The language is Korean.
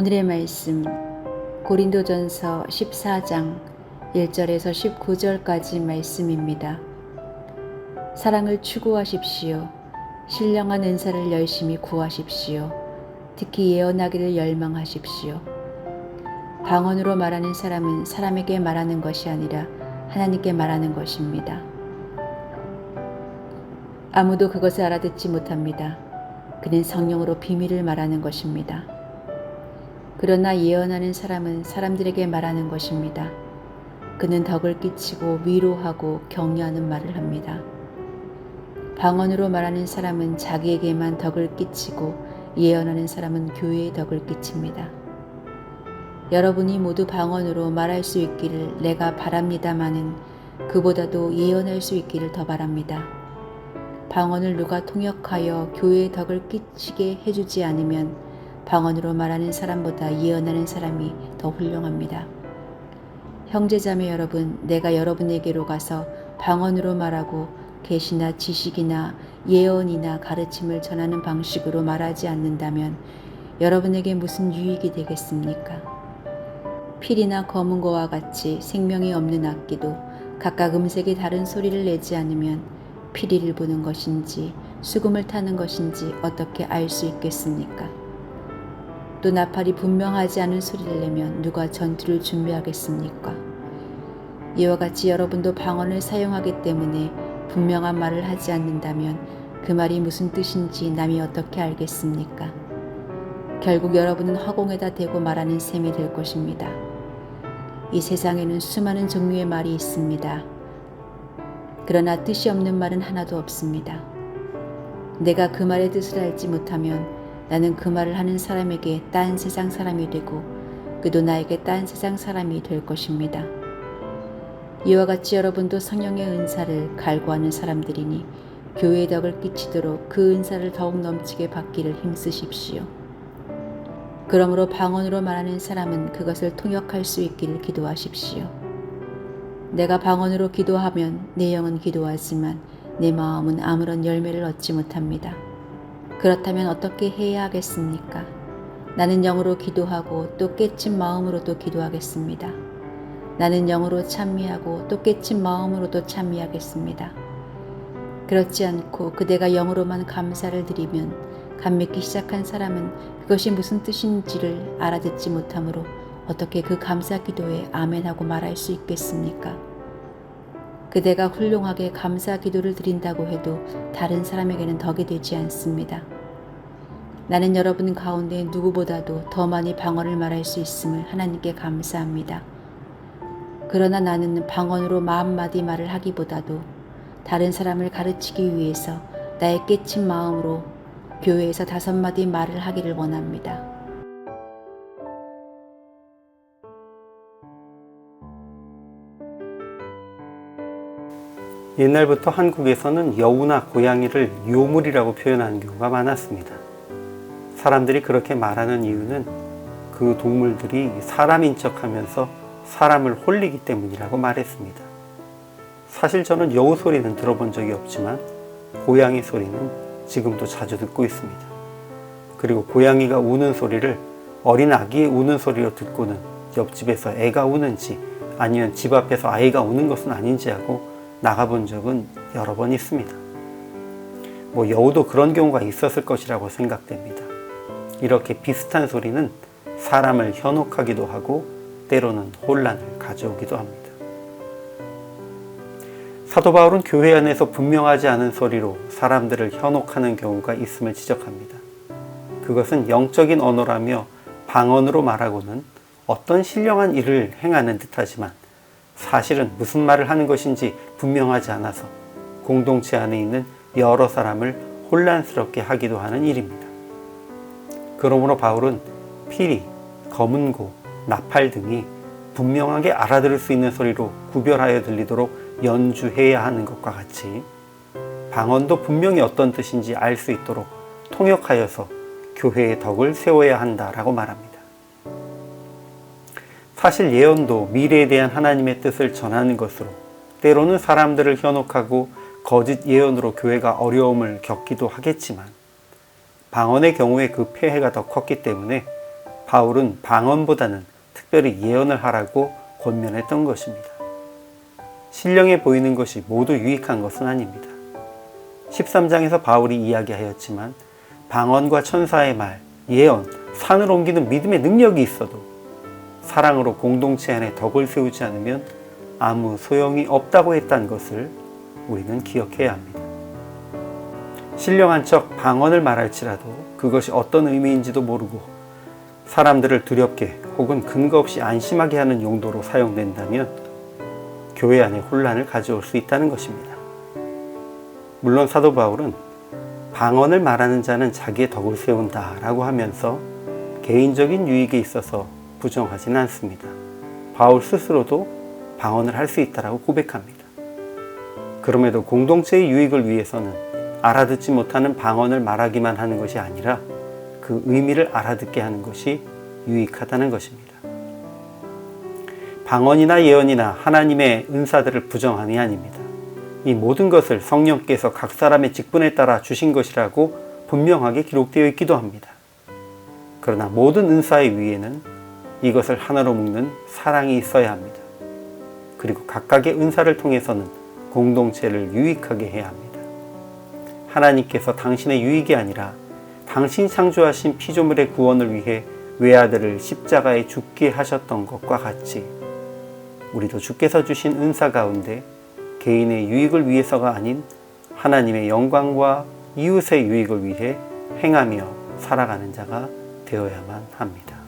오늘의 말씀 고린도전서 14장 1절에서 19절까지 말씀입니다. 사랑을 추구하십시오. 신령한 은사를 열심히 구하십시오. 특히 예언하기를 열망하십시오. 방언으로 말하는 사람은 사람에게 말하는 것이 아니라 하나님께 말하는 것입니다. 아무도 그것을 알아듣지 못합니다. 그는 성령으로 비밀을 말하는 것입니다. 그러나 예언하는 사람은 사람들에게 말하는 것입니다. 그는 덕을 끼치고 위로하고 격려하는 말을 합니다. 방언으로 말하는 사람은 자기에게만 덕을 끼치고 예언하는 사람은 교회에 덕을 끼칩니다. 여러분이 모두 방언으로 말할 수 있기를 내가 바랍니다마는 그보다도 예언할 수 있기를 더 바랍니다. 방언을 누가 통역하여 교회에 덕을 끼치게 해주지 않으면 방언으로 말하는 사람보다 예언하는 사람이 더 훌륭합니다. 형제자매 여러분, 내가 여러분에게로 가서 방언으로 말하고 계시나 지식이나 예언이나 가르침을 전하는 방식으로 말하지 않는다면 여러분에게 무슨 유익이 되겠습니까? 필이나 검은 거와 같이 생명이 없는 악기도 각각 음색이 다른 소리를 내지 않으면 피리를 부는 것인지 수금을 타는 것인지 어떻게 알 수 있겠습니까? 또 나팔이 분명하지 않은 소리를 내면 누가 전투를 준비하겠습니까? 이와 같이 여러분도 방언을 사용하기 때문에 분명한 말을 하지 않는다면 그 말이 무슨 뜻인지 남이 어떻게 알겠습니까? 결국 여러분은 허공에다 대고 말하는 셈이 될 것입니다. 이 세상에는 수많은 종류의 말이 있습니다. 그러나 뜻이 없는 말은 하나도 없습니다. 내가 그 말의 뜻을 알지 못하면 나는 그 말을 하는 사람에게 딴 세상 사람이 되고 그도 나에게 딴 세상 사람이 될 것입니다. 이와 같이 여러분도 성령의 은사를 갈구하는 사람들이니 교회의 덕을 끼치도록 그 은사를 더욱 넘치게 받기를 힘쓰십시오. 그러므로 방언으로 말하는 사람은 그것을 통역할 수 있기를 기도하십시오. 내가 방언으로 기도하면 내 영은 기도하지만 내 마음은 아무런 열매를 얻지 못합니다. 그렇다면 어떻게 해야 하겠습니까? 나는 영으로 기도하고 또 깨친 마음으로도 기도하겠습니다. 나는 영으로 찬미하고 또 깨친 마음으로도 찬미하겠습니다. 그렇지 않고 그대가 영으로만 감사를 드리면 감맺기 시작한 사람은 그것이 무슨 뜻인지를 알아듣지 못하므로 어떻게 그 감사 기도에 아멘하고 말할 수 있겠습니까? 그대가 훌륭하게 감사 기도를 드린다고 해도 다른 사람에게는 덕이 되지 않습니다. 나는 여러분 가운데 누구보다도 더 많이 방언을 말할 수 있음을 하나님께 감사합니다. 그러나 나는 방언으로 40마디 말을 하기보다도 다른 사람을 가르치기 위해서 나의 깨친 마음으로 교회에서 5마디 말을 하기를 원합니다. 옛날부터 한국에서는 여우나 고양이를 요물이라고 표현하는 경우가 많았습니다. 사람들이 그렇게 말하는 이유는 그 동물들이 사람인 척하면서 사람을 홀리기 때문이라고 말했습니다. 사실 저는 여우 소리는 들어본 적이 없지만 고양이 소리는 지금도 자주 듣고 있습니다. 그리고 고양이가 우는 소리를 어린 아기의 우는 소리로 듣고는 옆집에서 애가 우는지 아니면 집 앞에서 아이가 우는 것은 아닌지 하고 나가본 적은 여러 번 있습니다. 여우도 그런 경우가 있었을 것이라고 생각됩니다. 이렇게 비슷한 소리는 사람을 현혹하기도 하고 때로는 혼란을 가져오기도 합니다. 사도 바울은 교회 안에서 분명하지 않은 소리로 사람들을 현혹하는 경우가 있음을 지적합니다. 그것은 영적인 언어라며 방언으로 말하고는 어떤 신령한 일을 행하는 듯하지만 사실은 무슨 말을 하는 것인지 분명하지 않아서 공동체 안에 있는 여러 사람을 혼란스럽게 하기도 하는 일입니다. 그러므로 바울은 피리, 검은 고, 나팔 등이 분명하게 알아들을 수 있는 소리로 구별하여 들리도록 연주해야 하는 것과 같이 방언도 분명히 어떤 뜻인지 알 수 있도록 통역하여서 교회의 덕을 세워야 한다라고 말합니다. 사실 예언도 미래에 대한 하나님의 뜻을 전하는 것으로 때로는 사람들을 현혹하고 거짓 예언으로 교회가 어려움을 겪기도 하겠지만 방언의 경우에 그 폐해가 더 컸기 때문에 바울은 방언보다는 특별히 예언을 하라고 권면했던 것입니다. 신령해 보이는 것이 모두 유익한 것은 아닙니다. 13장에서 바울이 이야기하였지만 방언과 천사의 말, 예언, 산을 옮기는 믿음의 능력이 있어도 사랑으로 공동체 안에 덕을 세우지 않으면 아무 소용이 없다고 했다는 것을 우리는 기억해야 합니다. 신령한 척 방언을 말할지라도 그것이 어떤 의미인지도 모르고 사람들을 두렵게 혹은 근거 없이 안심하게 하는 용도로 사용된다면 교회 안에 혼란을 가져올 수 있다는 것입니다. 물론 사도 바울은 방언을 말하는 자는 자기의 덕을 세운다 라고 하면서 개인적인 유익에 있어서 부정하지는 않습니다. 바울 스스로도 방언을 할 수 있다라고 고백합니다. 그럼에도 공동체의 유익을 위해서는 알아듣지 못하는 방언을 말하기만 하는 것이 아니라 그 의미를 알아듣게 하는 것이 유익하다는 것입니다. 방언이나 예언이나 하나님의 은사들을 부정함이 아닙니다. 이 모든 것을 성령께서 각 사람의 직분에 따라 주신 것이라고 분명하게 기록되어 있기도 합니다. 그러나 모든 은사의 위에는 이것을 하나로 묶는 사랑이 있어야 합니다. 그리고 각각의 은사를 통해서는 공동체를 유익하게 해야 합니다. 하나님께서 당신의 유익이 아니라 당신이 창조하신 피조물의 구원을 위해 외아들을 십자가에 죽게 하셨던 것과 같이 우리도 주께서 주신 은사 가운데 개인의 유익을 위해서가 아닌 하나님의 영광과 이웃의 유익을 위해 행하며 살아가는 자가 되어야만 합니다.